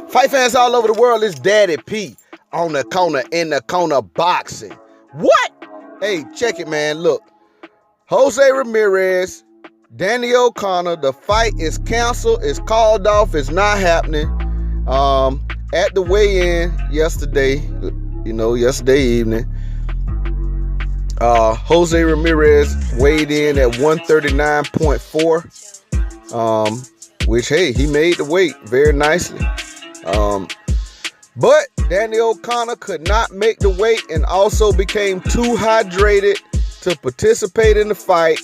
Fight fans all over the world, it's Daddy P on the corner, in the corner boxing. What? Hey, check it, man. Look, Jose Ramirez, Danny O'Connor, the fight is canceled, it's called off, it's not happening. At the weigh-in yesterday, yesterday evening, Jose Ramirez weighed in at 139.4, which, hey, he made the weight very nicely. But Danny O'Connor could not make the weight and also became too hydrated to participate in the fight.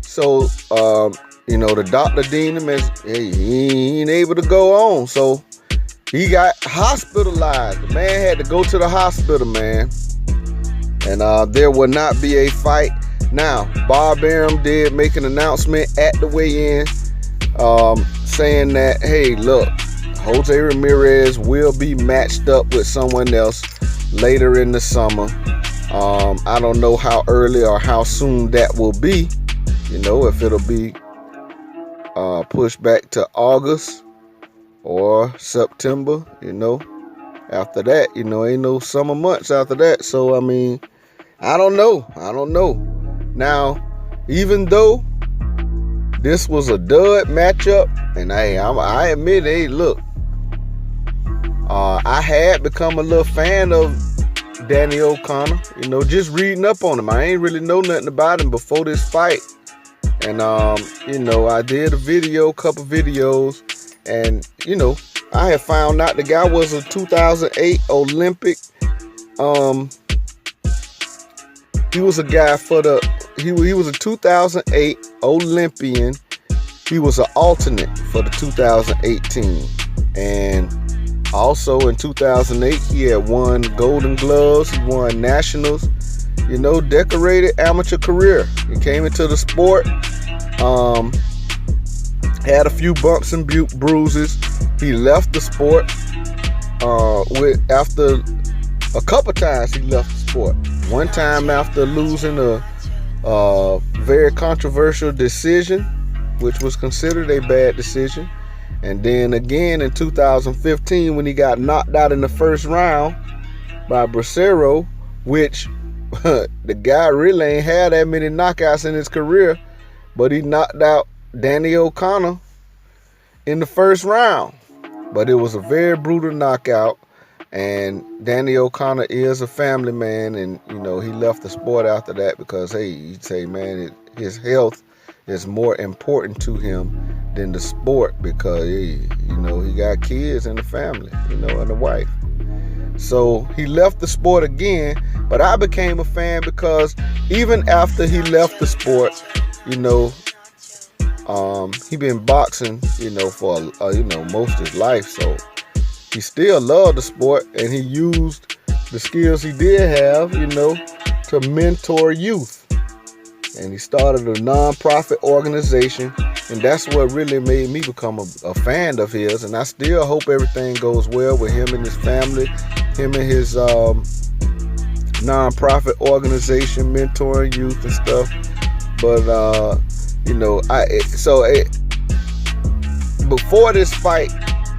So, the doctor deemed him as, hey, he ain't able to go on. So he got hospitalized. The man had to go to the hospital, man. And there will not be a fight. Now, Bob Arum did make an announcement at the weigh-in saying that, hey, look, Jose Ramirez will be matched up with someone else later in the summer. I don't know how early or how soon that will be. If it'll be pushed back to August or September, after that, ain't no summer months after that. So, I don't know. Now, even though this was a dud matchup, and I admit, hey, look, I had become a little fan of Danny O'Connor, just reading up on him. I ain't really know nothing about him before this fight. And, I did a couple videos, and, I had found out the guy was a 2008 Olympic. He was a guy he was a 2008 Olympian. He was an alternate for the 2018. And also in 2008, he had won Golden Gloves. He won Nationals. Decorated amateur career. He came into the sport. Had a few bumps and bruises. He left the sport. After a couple times, he left the sport. One time after losing a very controversial decision, which was considered a bad decision. And then again in 2015 when he got knocked out in the first round by Bracero, which the guy really ain't had that many knockouts in his career, but he knocked out Danny O'Connor in the first round. But it was a very brutal knockout. And Danny O'Connor is a family man, and he left the sport after that because, hey, he'd say, man, his health is more important to him than the sport because, he got kids and a family, and a wife. So he left the sport again, but I became a fan because even after he left the sport, he been boxing, for most of his life. So he still loved the sport, and he used the skills he did have, to mentor youth. And he started a non-profit organization, and that's what really made me become a fan of his. And I still hope everything goes well with him and his family, him and his non-profit organization, mentoring youth and stuff. But before this fight,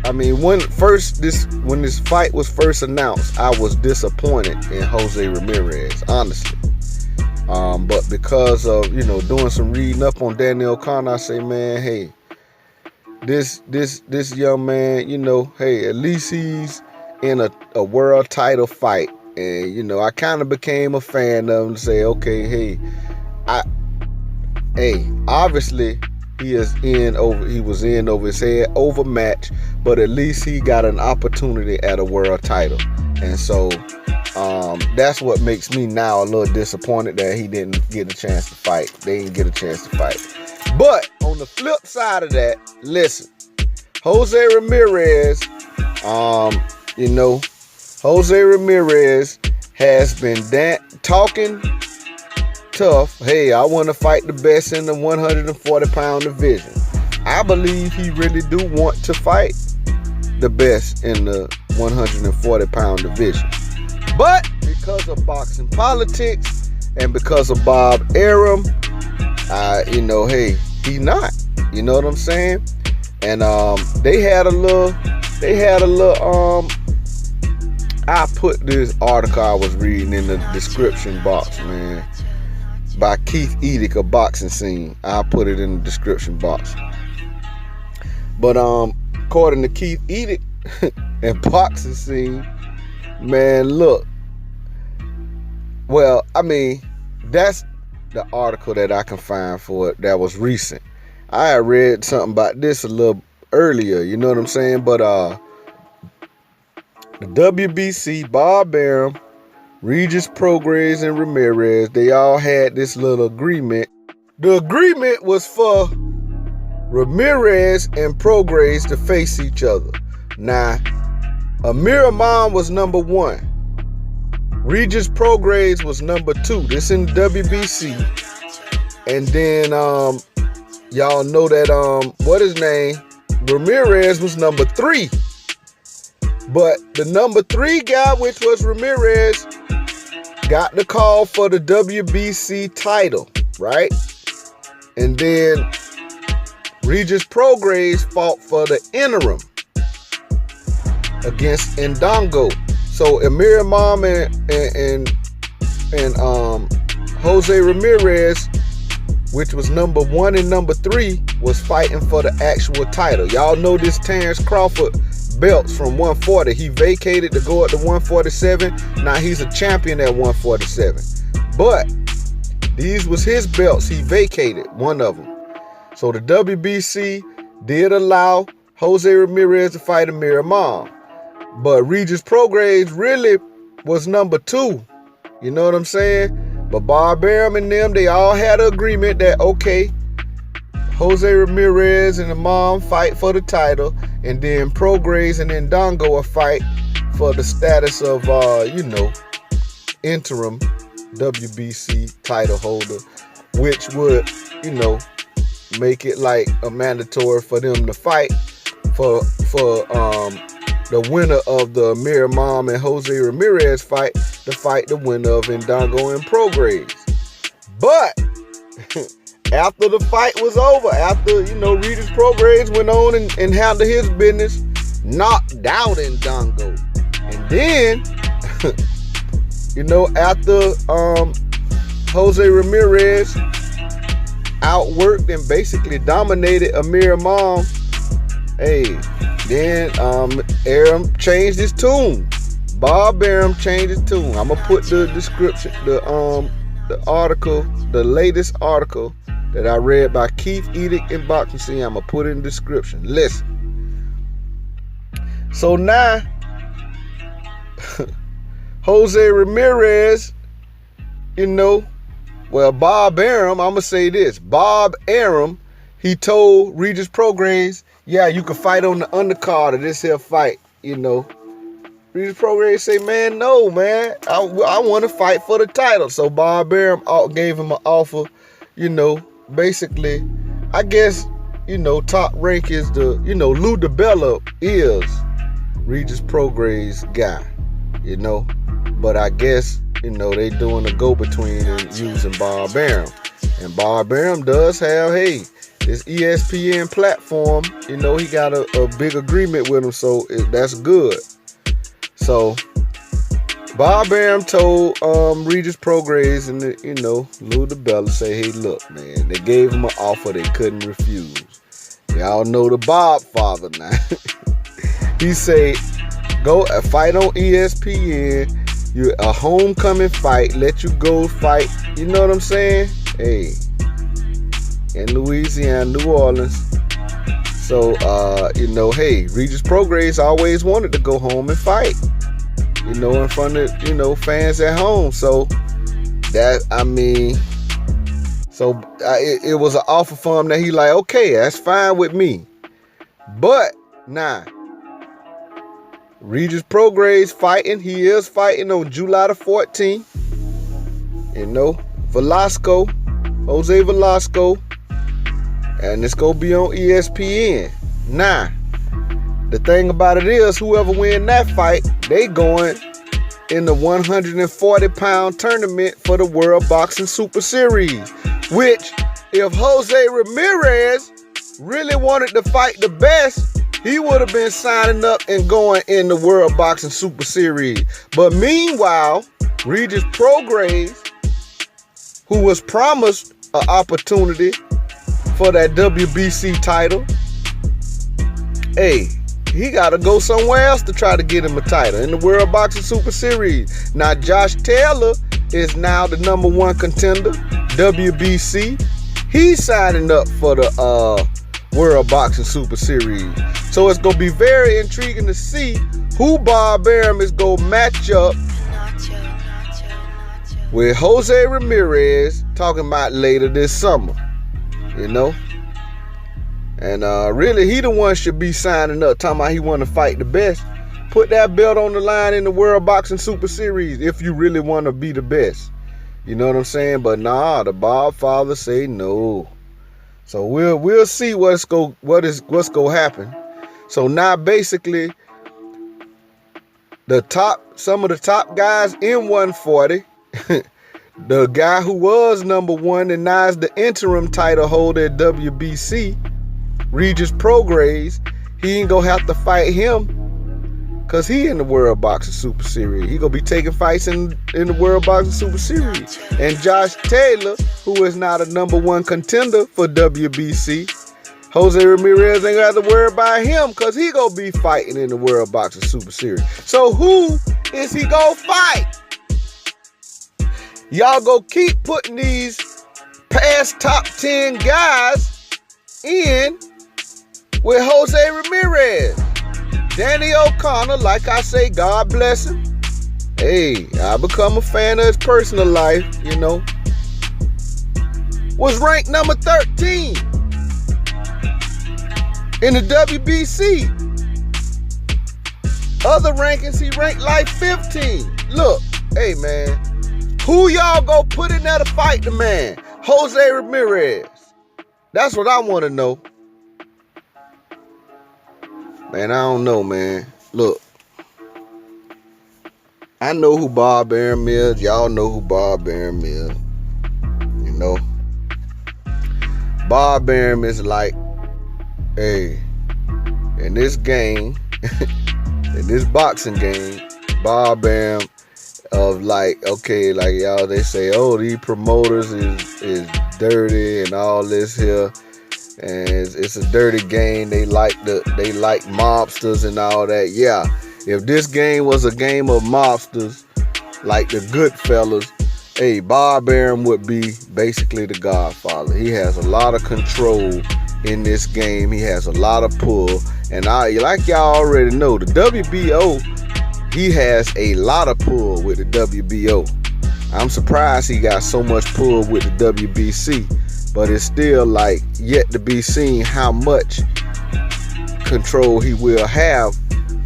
when this fight was first announced, I was disappointed in Jose Ramirez, honestly. But because of, doing some reading up on Danny O'Connor, I say, man, hey, this young man, hey, at least he's in a world title fight. And, I kind of became a fan of him to say, okay, obviously he was in over his head, overmatched, but at least he got an opportunity at a world title. And so that's what makes me now a little disappointed that he didn't get a chance to fight. They didn't get a chance to fight. But on the flip side of that, listen, Jose Ramirez, Jose Ramirez has been talking tough. Hey, I want to fight the best in the 140-pound division. I believe he really do want to fight the best in the 140-pound division. But because of boxing politics and because of Bob Arum, hey, he not. You know what I'm saying? And they had a little they had a little I put this article I was reading in the description box, man, by Keith Edick, A Boxing Scene. I'll put it in the description box. But according to Keith Edick and Boxing Scene, man, look. Well, I mean, that's the article that I can find for it that was recent. I had read something about this a little earlier, you know what I'm saying? But the WBC, Bob Arum, Regis Prograis, and Ramirez, they all had this little agreement. The agreement was for Ramirez and Prograis to face each other. Now, Amir Imam was number 1. Regis Prograis was number 2. This in WBC. And then y'all know that what his name? Ramirez was number 3. But the number 3 guy, which was Ramirez, got the call for the WBC title, right? And then Regis Prograis fought for the interim against Ndongo. So Amir Imam and Jose Ramirez, which was number 1 and number 3, was fighting for the actual title. Y'all know this Terrence Crawford belts from 140. He vacated to go up to 147. Now he's a champion at 147. But these was his belts. He vacated one of them. So the WBC did allow Jose Ramirez to fight Amir Imam. But Regis Prograis really was number 2. You know what I'm saying? But Bob Arum and them, they all had an agreement that, okay, Jose Ramirez and Imam fight for the title, and then Prograis and Ndongo will fight for the status of, interim WBC title holder, which would, make it like a mandatory for them to fight for the winner of the Amir Imam and Jose Ramirez fight to fight the winner of Ndongo and Prograis. But after the fight was over, after, Regis Prograis went on and handled his business, knocked out Ndongo. And then, after Jose Ramirez outworked and basically dominated Amir Imam, then Arum changed his tune. Bob Arum changed his tune. I'm gonna put the description, the article, the latest article that I read by Keith Edick in Boxing Scene. I'm gonna put it in the description. Listen. So now, Jose Ramirez, Bob Arum, I'm gonna say this. Bob Arum, he told Regis Prograis, yeah, you can fight on the undercard of this here fight, Regis Prograis say, man, no, man. I want to fight for the title. So Bob Arum gave him an offer, basically, I guess, top rank is the, Lou DiBella is Regis Prograis' guy, But I guess, they doing a go-between and using Bob Arum. And Bob Arum does have, this ESPN platform, he got a big agreement with him, so that's good. So Bob Arum told Regis Prograis and Lou DiBella, say, hey, look, man, they gave him an offer they couldn't refuse. Y'all know the Bob father now. He say, go fight on ESPN. You a homecoming fight. Let you go fight. You know what I'm saying? Hey, in Louisiana, New Orleans. So, Regis Prograis always wanted to go home and fight, in front of, fans at home. So, it was an offer for him that he like, okay, that's fine with me. But, now, Regis Prograis fighting. He is fighting on July the 14th. Jose Velasco. And it's going to be on ESPN. Now, the thing about it is, whoever win that fight, they going in the 140-pound tournament for the World Boxing Super Series. Which, if Jose Ramirez really wanted to fight the best, he would have been signing up and going in the World Boxing Super Series. But meanwhile, Regis Prograis, who was promised an opportunity for that WBC title, hey, he got to go somewhere else to try to get him a title in the World Boxing Super Series. Now, Josh Taylor is now the #1 contender, WBC. He's signing up for the World Boxing Super Series. So it's going to be very intriguing to see who Bob Arum is going to match up with Jose Ramirez, talking about later this summer, you know. And really, he the one should be signing up, talking about he want to fight the best. Put that belt on the line in the World Boxing Super Series if you really want to be the best. You know what I'm saying? But nah, the Bob father say no. So we'll see what's gonna happen. So now basically, some of the top guys in 140. The guy who was #1 and now is the interim title holder at WBC, Regis Prograis, he ain't gonna have to fight him because he in the World Boxing Super Series. He gonna be taking fights in the World Boxing Super Series. And Josh Taylor, who is now the #1 contender for WBC, Jose Ramirez ain't gonna have to worry about him because he gonna be fighting in the World Boxing Super Series. So who is he gonna fight? Y'all go keep putting these past top 10 guys in with Jose Ramirez. Danny O'Connor, like I say, God bless him. Hey, I become a fan of his personal life, you know. Was ranked number 13 in the WBC. Other rankings, he ranked like 15. Look, hey man, who y'all go put in there to fight the man? Jose Ramirez. That's what I want to know. Man, I don't know, man. Look, I know who Bob Arum is. Y'all know who Bob Arum is. You know, Bob Arum is like, hey, in this game, in this boxing game, Bob Arum of like, okay, like y'all, they say, oh, these promoters is dirty and all this here, and it's a dirty game. They like mobsters and all that. Yeah, if this game was a game of mobsters, like the Goodfellas, hey, Bob Arum would be basically the Godfather. He has a lot of control in this game. He has a lot of pull, and like y'all already know, the WBO. He has a lot of pull with the WBO. I'm surprised he got so much pull with the WBC, but it's still like yet to be seen how much control he will have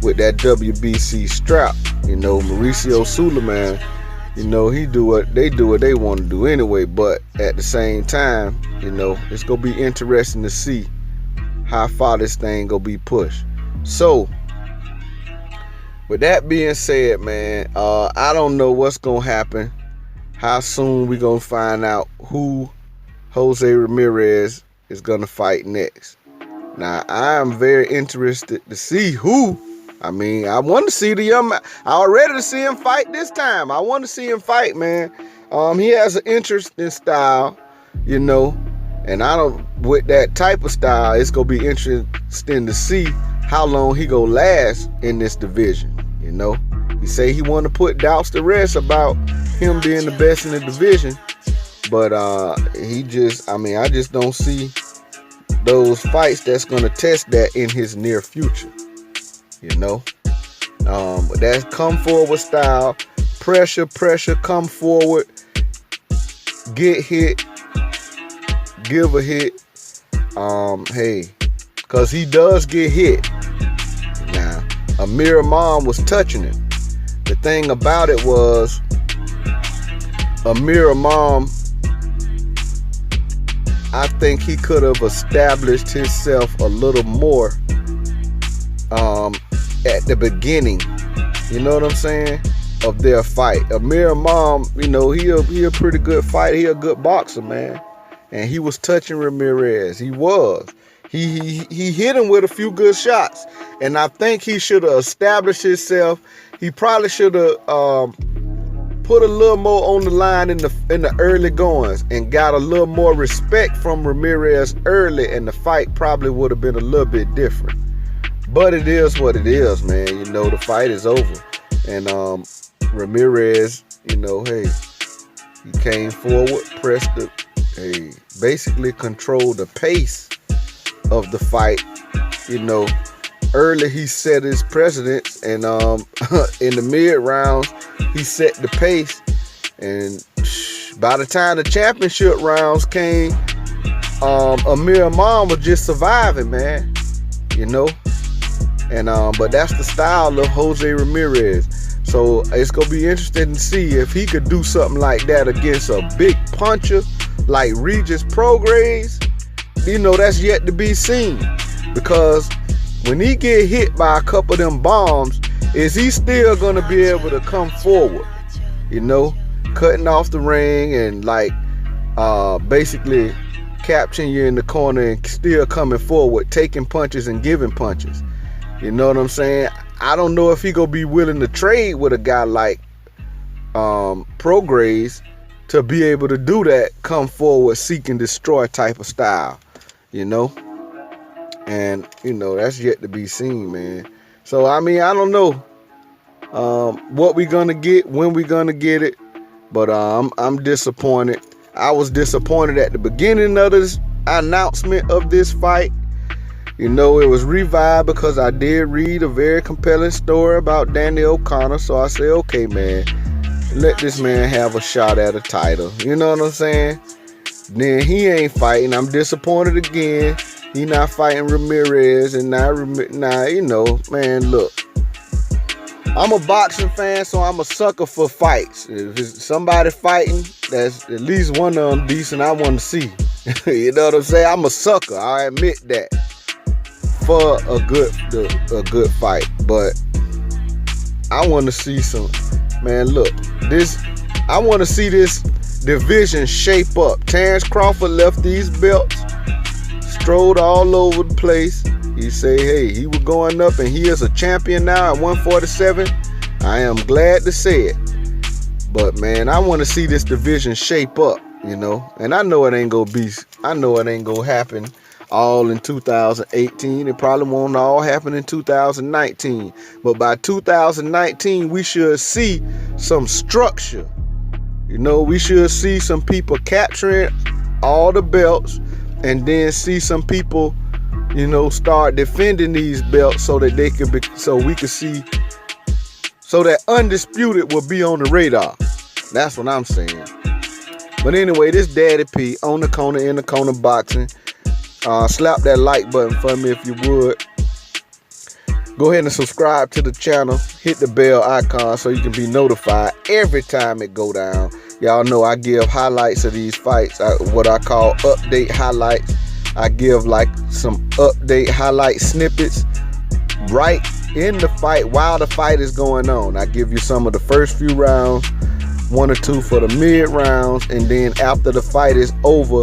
with that WBC strap. You know, Mauricio Suleiman, you know, they do what they want to do anyway, but at the same time, you know, it's gonna be interesting to see how far this thing gonna be pushed. So with that being said, man, I don't know what's going to happen, how soon we going to find out who Jose Ramirez is going to fight next. Now, I am very interested to see who. I mean, I want to see the young man. I already to see him fight this time. I want to see him fight, man. He has an interesting style, you know, and with that type of style, it's going to be interesting to see how long he gonna last in this division. You know, he say he want to put doubts to rest about him being the best in the division, but I just don't see those fights that's gonna test that in his near future. You know, but that's come forward style, pressure, come forward, get hit, give a hit. Hey, cause he does get hit. Now, Amir Imam was touching him. The thing about it was, Amir Imam, I think he could have established himself a little more at the beginning. You know what I'm saying? Of their fight. Amir Imam, you know, he a pretty good fighter. He a good boxer, man. And he was touching Ramirez. He was. He hit him with a few good shots, and I think he should have established himself. He probably should have put a little more on the line in the early goings and got a little more respect from Ramirez early, and the fight probably would have been a little bit different. But it is what it is, man. You know, the fight is over, and Ramirez, you know, hey, he came forward, pressed the, hey, basically controlled the pace of the fight. You know, early he set his precedence, and in the mid rounds he set the pace, and by the time the championship rounds came, Amir Imam was just surviving, man. You know, and but that's the style of Jose Ramirez. So it's gonna be interesting to see if he could do something like that against a big puncher like Regis Prograis. You know, that's yet to be seen, because when he get hit by a couple of them bombs, is he still gonna be able to come forward? You know, cutting off the ring and like basically capturing you in the corner and still coming forward, taking punches and giving punches. You know what I'm saying? I don't know if he gonna be willing to trade with a guy like Prograis to be able to do that, come forward, seek and destroy type of style. You know, and you know, that's yet to be seen, man. So I mean, I don't know what we gonna get, when we gonna get it, but I'm disappointed. I was disappointed at the beginning of this announcement of this fight. You know, it was revived because I did read a very compelling story about Danny O'Connor. So I said, okay, man, let this man have a shot at a title. You know what I'm saying? Then he ain't fighting. I'm disappointed again. He not fighting Ramirez, and now, you know, man, look. I'm a boxing fan, so I'm a sucker for fights. If it's somebody fighting, that's at least one of them decent, I want to see. You know what I'm saying? I'm a sucker. I admit that. For a good fight, but I want to see some, man, look, this, I want to see this division shape up. Terrence Crawford left these belts, strode all over the place. He say, hey, he was going up, and he is a champion now at 147. I am glad to say it, but man, I want to see this division shape up, you know, and I know it ain't gonna happen all in 2018. It probably won't all happen in 2019, but by 2019 we should see some structure. You know, we should see some people capturing all the belts, and then see some people, you know, start defending these belts so that they could be, so we could see, so that undisputed will be on the radar. That's what I'm saying. But anyway, this Daddy P on the corner, in the corner boxing. Slap that like button for me if you would. Go ahead and subscribe to the channel. Hit the bell icon so you can be notified every time it go down. Y'all know I give highlights of these fights, what I call update highlights. I give like some update highlight snippets right in the fight while the fight is going on. I give you some of the first few rounds, 1 or 2 for the mid rounds, and then after the fight is over,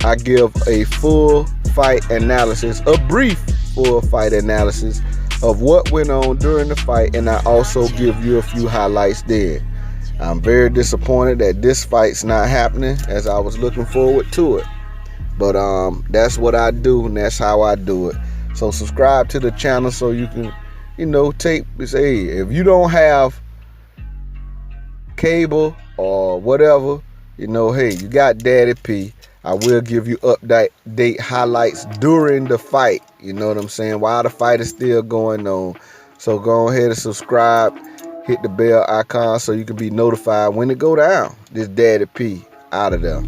I give a full fight analysis, a brief full fight analysis of what went on during the fight, and I also give you a few highlights there. I'm very disappointed that this fight's not happening, as I was looking forward to it. But that's what I do, and that's how I do it. So subscribe to the channel so you can, you know, say, if you don't have cable or whatever, you know, hey, you got Daddy P. I will give you update highlights during the fight. You know what I'm saying? While the fight is still going on. So go ahead and subscribe. Hit the bell icon so you can be notified when it go down. This Daddy P out of there.